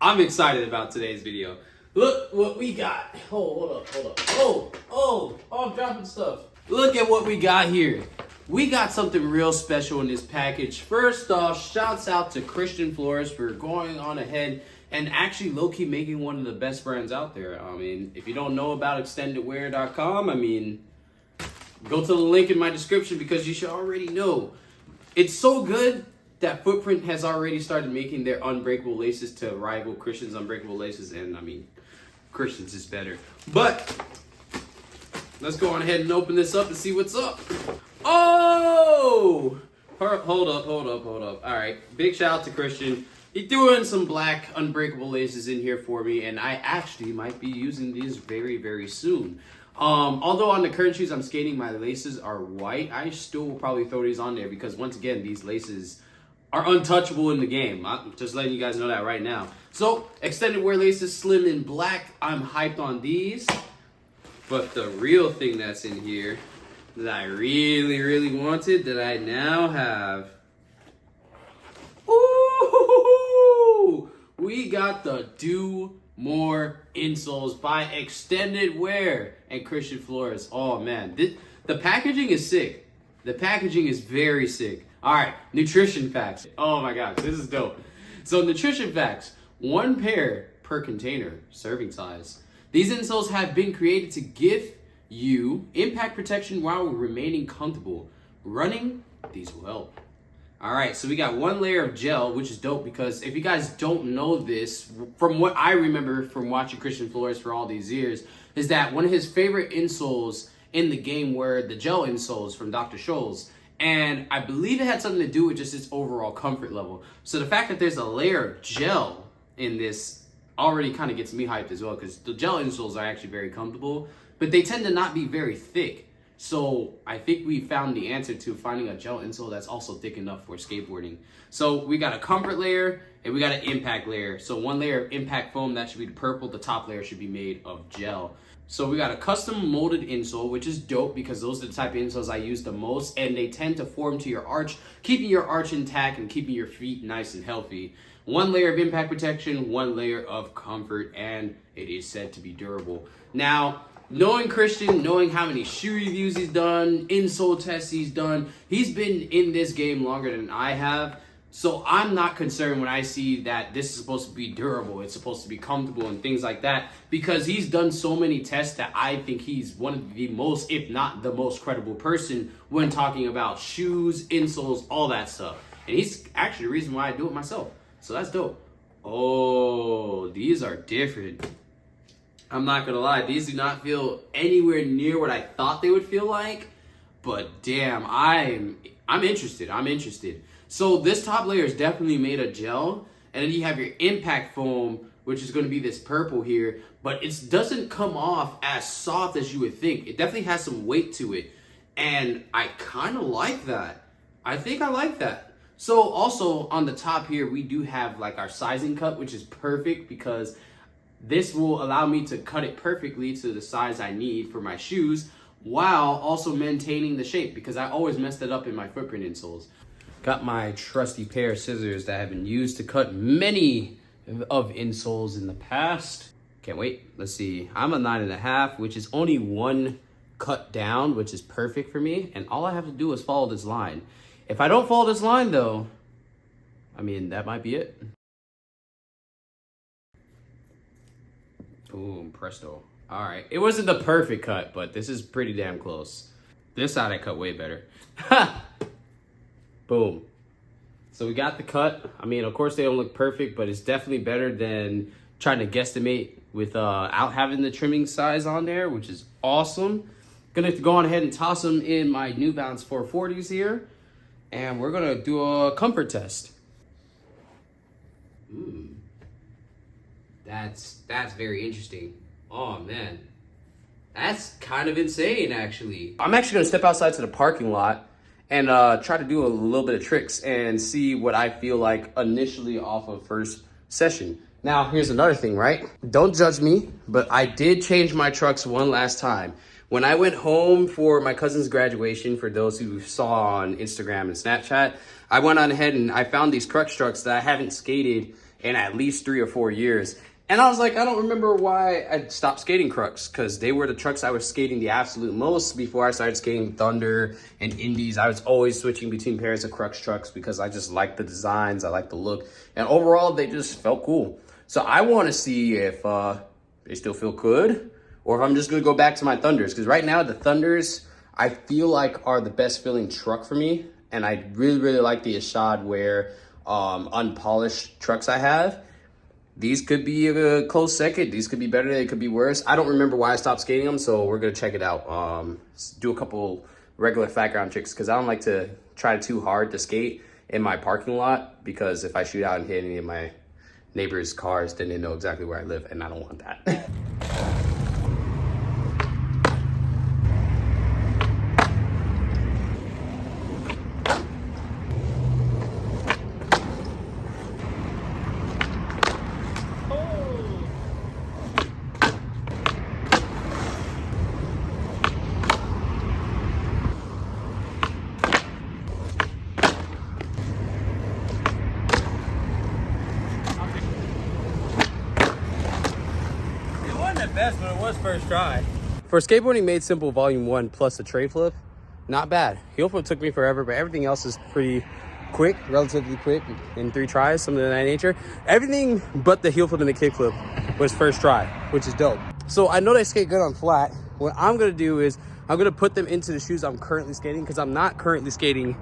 I'm excited about today's video. Look what we got. Hold up. Oh, I'm dropping stuff. Look at what we got here. We got something real special in this package. First off, shouts out to Christian Flores for going on ahead and actually low-key making one of the best brands out there. I mean, if you don't know about xtendedwear.com, I mean, go to the link in my description because you should already know. It's so good that Footprint has already started making their unbreakable laces to rival Christian's unbreakable laces, and I mean, Christian's is better. But let's go on ahead and open this up and see what's up. Oh! Hold up. All right, big shout out to Christian. He threw in some black unbreakable laces in here for me, and I actually might be using these very, very soon. Although on the current shoes I'm skating, my laces are white, I still will probably throw these on there because once again, these laces are untouchable in the game. I'm just letting you guys know that right now. So, extended wear laces, slim in black. I'm hyped on these. But the real thing that's in here that I really, really wanted, that I now have. Ooh! We got the Do More Insoles by Xtended Wear and Christian Flores. Oh man, the packaging is sick. The packaging is very sick. All right, nutrition facts. Oh my gosh, this is dope. So nutrition facts, 1 pair per container, serving size. These insoles have been created to give you impact protection while remaining comfortable. Running, these will help. All right, so we got 1 layer of gel, which is dope because if you guys don't know this, from what I remember from watching Christian Flores for all these years, is that one of his favorite insoles in the game were the gel insoles from Dr. Scholl's. And I believe it had something to do with just its overall comfort level. So the fact that there's a layer of gel in this already kind of gets me hyped as well, because the gel insoles are actually very comfortable, but they tend to not be very thick. So I think we found the answer to finding a gel insole that's also thick enough for skateboarding. So we got a comfort layer and we got an impact layer. So 1 layer of impact foam, that should be the purple. The top layer should be made of gel. So we got a custom molded insole, which is dope because those are the type of insoles I use the most, and they tend to form to your arch, keeping your arch intact and keeping your feet nice and healthy. 1 layer of impact protection, 1 layer of comfort, and it is said to be durable. Now, knowing Christian, knowing how many shoe reviews he's done, insole tests he's done, he's been in this game longer than I have. So I'm not concerned when I see that this is supposed to be durable, it's supposed to be comfortable and things like that, because he's done so many tests that I think he's one of the most, if not the most credible person when talking about shoes, insoles, all that stuff. And he's actually the reason why I do it myself. So that's dope. Oh, these are different. I'm not gonna lie, these do not feel anywhere near what I thought they would feel like, but damn, I'm interested. So this top layer is definitely made of gel, and then you have your impact foam, which is gonna be this purple here, but it doesn't come off as soft as you would think. It definitely has some weight to it, and I kinda like that. I think I like that. So also on the top here, we do have like our sizing cut, which is perfect because this will allow me to cut it perfectly to the size I need for my shoes while also maintaining the shape because I always messed it up in my Footprint insoles. Got my trusty pair of scissors that have been used to cut many of insoles in the past. Can't wait. Let's see. I'm a 9.5, which is only 1 cut down, which is perfect for me. And all I have to do is follow this line. If I don't follow this line though, I mean, that might be it. Boom, presto. All right. It wasn't the perfect cut, but this is pretty damn close. This side I cut way better. Ha! Boom. So we got the cut. I mean, of course they don't look perfect, but it's definitely better than trying to guesstimate without having the trimming size on there, which is awesome. Gonna go on ahead and toss them in my New Balance 440s here, and we're gonna do a comfort test. That's very interesting. Oh man, that's kind of insane actually. I'm actually gonna step outside to the parking lot and try to do a little bit of tricks and see what I feel like initially off of first session. Now, here's another thing, right? Don't judge me, but I did change my trucks one last time. When I went home for my cousin's graduation, for those who saw on Instagram and Snapchat, I went on ahead and I found these crutch trucks that I haven't skated in at least 3 or 4 years. And I was like, I don't remember why I stopped skating Crux, because they were the trucks I was skating the absolute most before I started skating Thunder and Indies. I was always switching between pairs of Crux trucks because I just like the designs, I like the look, and overall they just felt cool. So I want to see if they still feel good, or if I'm just gonna go back to my Thunders, because right now the Thunders I feel like are the best feeling truck for me, and I really like the Xtended Wear unpolished trucks I have. These could be a close second. These could be better. They could be worse. I don't remember why I stopped skating them, so we're gonna check it out. Do a couple regular flat ground tricks, because I don't like to try too hard to skate in my parking lot, because if I shoot out and hit any of my neighbors' cars, then they know exactly where I live, and I don't want that. Best, but it was first try. For skateboarding made simple volume 1 plus the tray flip, not bad. Heel flip took me forever, but everything else is pretty quick, relatively quick, in 3 tries, something of that nature. Everything but the heel flip and the kick flip was first try, which is dope. So I know they skate good on flat. What I'm gonna do is I'm gonna put them into the shoes I'm currently skating, because I'm not currently skating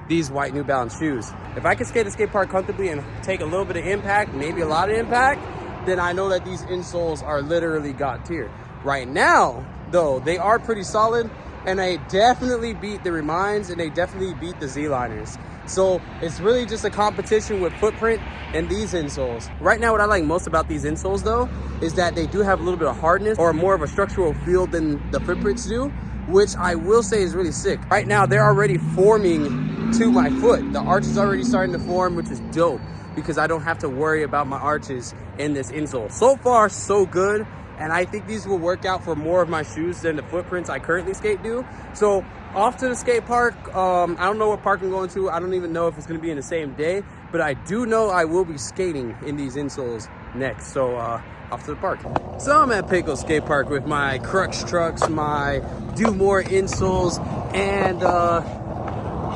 these white New Balance shoes. If I can skate a skate park comfortably and take a little bit of impact, maybe a lot of impact, then I know that these insoles are literally God tier. Right now, though, they are pretty solid, and they definitely beat the Reminds, and they definitely beat the Z-Liners. So it's really just a competition with footprint and these insoles. Right now, what I like most about these insoles, though, is that they do have a little bit of hardness, or more of a structural feel than the footprints do, which I will say is really sick. Right now, they're already forming to my foot. The arch is already starting to form, which is dope, because I don't have to worry about my arches in this insole. So far, so good. And I think these will work out for more of my shoes than the footprints I currently skate do. So off to the skate park. I don't know what park I'm going to. I don't even know if it's gonna be in the same day, but I do know I will be skating in these insoles next. So off to the park. So I'm at Pecos Skate Park with my Crux trucks, my Do More insoles, and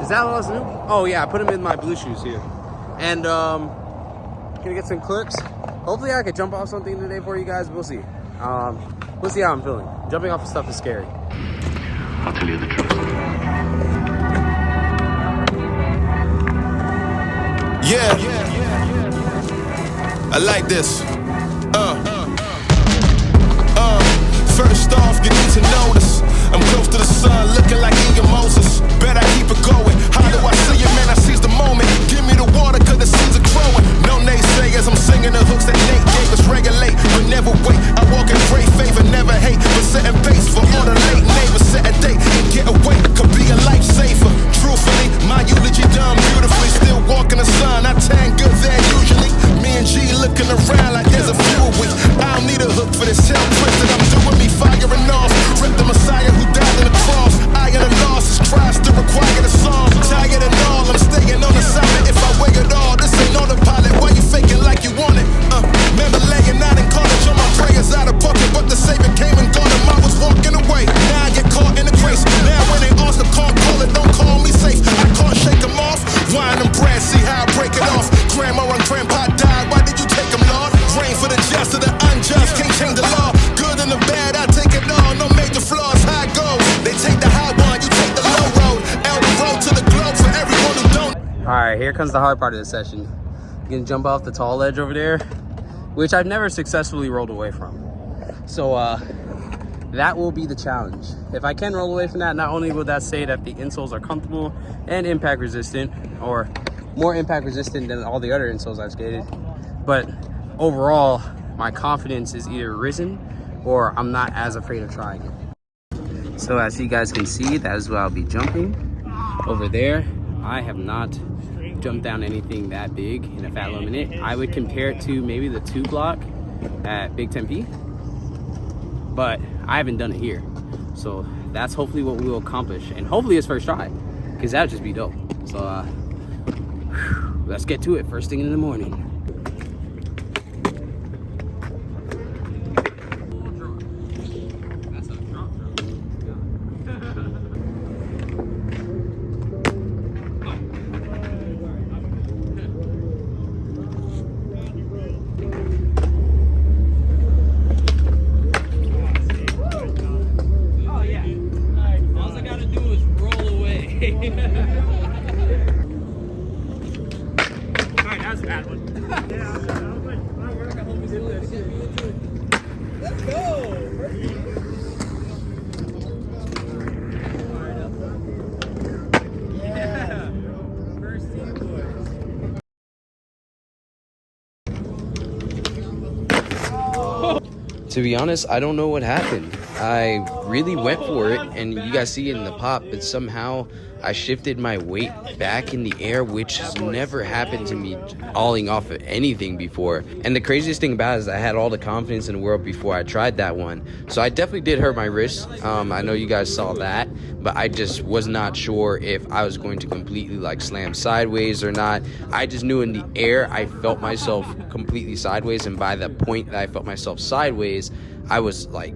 is that all else new? Oh yeah, I put them in my blue shoes here. And gonna get some clips. Hopefully I could jump off something today for you guys. We'll see. We'll see how I'm feeling. Jumping off of stuff is scary. I'll tell you the truth. Yeah, I like this. First off, you need to notice I'm close to the sun, looking like Ian Moses. Bet I keep it going. How do I see it, man? I seize the moment. Give me the water, cause the seeds are growing. No naysayers, I'm singing the hooks that Nate gave us. Regulate, but never wait. I walk in great favor, never hate. But setting pace for all the late neighbors. Set a date and get away, could be a lifesaver. Truthfully, my eulogy done beautifully. Still walking the sun, I tan good there usually. Me and G looking around like there's a few of we. I don't need a hook for this hell twisted. I'm doing me firing off. Rip the Messiah who died on the cross. I got a loss, is Christ to require the song. Tired and all, I'm staying on assignment. If I weigh it all, this ain't autopilot. Why you faking like you want it? Remember laying out in college on my prayers out of pocket, but the Savior came and got him. I was walking away. Now I get caught in the grace. Now when they ask, I can't call it, don't call me safe. I can't shake them off. Wine and bread, see how I break it off. Grandma and grandpa died, why did you take them, Lord? Rain for the just and the unjust, can't change the law. Good and the bad, I take it all, no major flaws, how it goes. They take the high one, you take the low road. Elder road to the globe for everyone who don't. All right, here comes the hard part of the session. I'm gonna jump off the tall ledge over there, which I've never successfully rolled away from. So that will be the challenge. If I can roll away from that, not only will that say that the insoles are comfortable and impact resistant, or more impact resistant than all the other insoles I've skated, but overall, my confidence is either risen or I'm not as afraid of trying it. So as you guys can see, that is where I'll be jumping. Over there, I have not jumped down anything that big in a fat low minute. I would compare it to maybe the 2 block at Big Tempe, but I haven't done it here. So that's hopefully what we will accomplish, and hopefully it's first try, because that would just be dope. So let's get to it first thing in the morning. To be honest, I don't know what happened. I really went for it, and you guys see it in the pop, but somehow I shifted my weight back in the air, which has never happened to me olling off of anything before. And the craziest thing about it is I had all the confidence in the world before I tried that one. So I definitely did hurt my wrist. I know you guys saw that, but I just was not sure if I was going to completely like slam sideways or not. I just knew in the air I felt myself completely sideways, and by the point that I felt myself sideways, I was like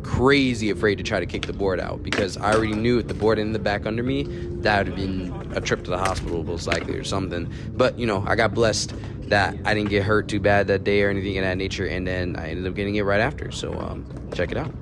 crazy afraid to try to kick the board out, because I already knew if the board ended back under me, that would have been a trip to the hospital most likely or something. But you know, I got blessed that I didn't get hurt too bad that day or anything of that nature, and then I ended up getting it right after. So check it out.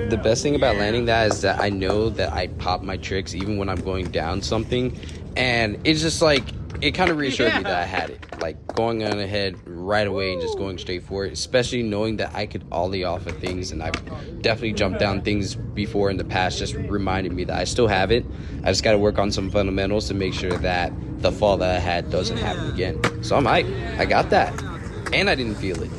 The best thing about landing that is that I know that I pop my tricks even when I'm going down something, and it's just like, it kind of reassured me that I had it, like going on ahead right away and just going straight for it, especially knowing that I could ollie off of things, and I've definitely jumped down things before in the past. Just reminded me that I still have it. I just got to work on some fundamentals to make sure that the fall that I had doesn't happen again. So I'm hyped. I got that, and I didn't feel it.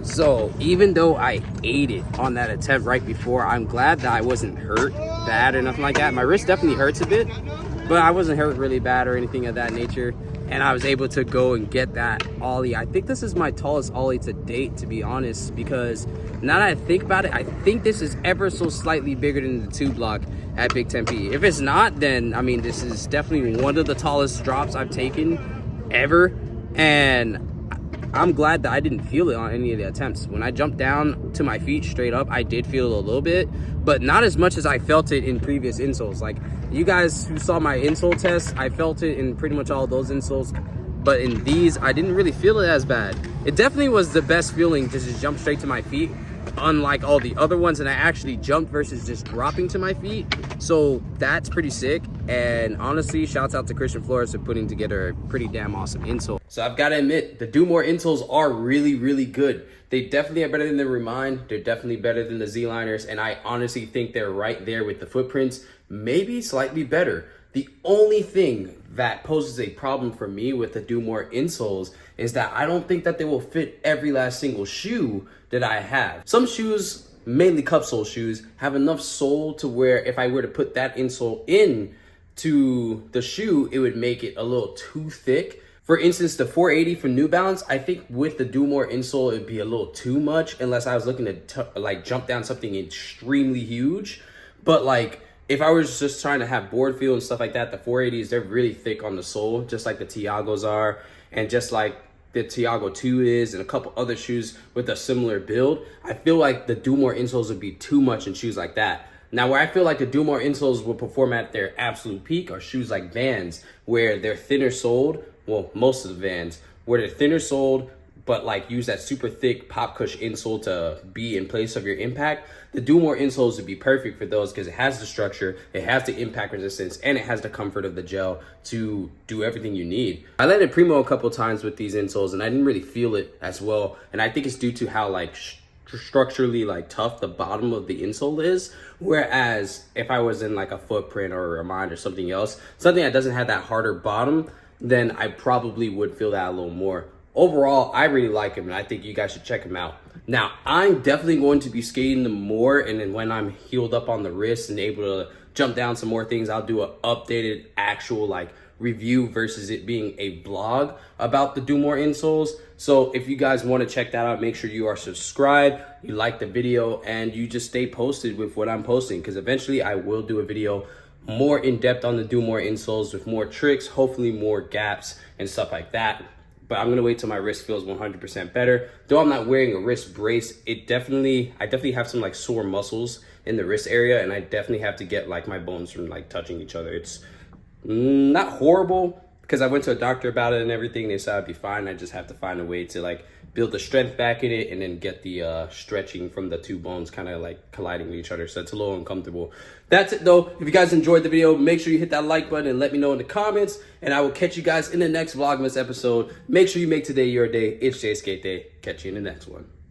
So even though I ate it on that attempt right before, I'm glad that I wasn't hurt bad or nothing like that. My wrist definitely hurts a bit, but I wasn't hurt really bad or anything of that nature. And I was able to go and get that ollie. I think this is my tallest ollie to date, to be honest, because now that I think about it, I think this is ever so slightly bigger than the 2 block at Big Tempe. If it's not, then I mean, this is definitely one of the tallest drops I've taken ever. And I'm glad that I didn't feel it on any of the attempts. When I jumped down to my feet straight up, I did feel it a little bit, but not as much as I felt it in previous insoles. Like, you guys who saw my insole test, I felt it in pretty much all those insoles, but in these, I didn't really feel it as bad. It definitely was the best feeling to just jump straight to my feet, unlike all the other ones, and I actually jumped versus just dropping to my feet. So that's pretty sick. And honestly, shouts out to Christian Flores for putting together a pretty damn awesome insole. So I've got to admit, the Do More insoles are really, really good. They definitely are better than the Remind. They're definitely better than the Z-liners, and I honestly think they're right there with the footprints, maybe slightly better. The only thing that poses a problem for me with the Do More insoles is that I don't think that they will fit every last single shoe that I have. Some shoes, mainly cup sole shoes, have enough sole to where if I were to put that insole in to the shoe, it would make it a little too thick. For instance, the 480 from New Balance, I think with the Do More insole, it'd be a little too much unless I was looking to like jump down something extremely huge. But like, if I was just trying to have board feel and stuff like that, the 480s, they're really thick on the sole, just like the Tiagos are, and just like the Tiago 2 is, and a couple other shoes with a similar build. I feel like the Do More insoles would be too much in shoes like that. Now, where I feel like the Do More insoles will perform at their absolute peak are shoes like Vans, where they're thinner soled. Well, most of the Vans, where they're thinner soled, but like use that super thick pop cush insole to be in place of your impact. The Do More insoles would be perfect for those because it has the structure, it has the impact resistance, and it has the comfort of the gel to do everything you need. I landed primo a couple times with these insoles, and I didn't really feel it as well. And I think it's due to how like structurally like tough the bottom of the insole is. Whereas if I was in like a Footprint or a Remind or something else, something that doesn't have that harder bottom, then I probably would feel that a little more. Overall, I really like him, and I think you guys should check him out. Now, I'm definitely going to be skating them more, and then when I'm healed up on the wrist and able to jump down some more things, I'll do an updated actual like review versus it being a blog about the Do More insoles. So if you guys want to check that out, make sure you are subscribed, you like the video, and you just stay posted with what I'm posting, because eventually I will do a video more in depth on the Do More insoles with more tricks, hopefully more gaps and stuff like that. But I'm gonna wait till my wrist feels 100% better. Though I'm not wearing a wrist brace, I definitely have some like sore muscles in the wrist area, and I definitely have to get like my bones from like touching each other. It's not horrible because I went to a doctor about it and everything. They said I'd be fine. I just have to find a way to like build the strength back in it, and then get the stretching from the two bones kind of like colliding with each other. So it's a little uncomfortable. That's it though. If you guys enjoyed the video, make sure you hit that like button and let me know in the comments. And I will catch you guys in the next Vlogmas episode. Make sure you make today your day. It's Jay Skate Day. Catch you in the next one.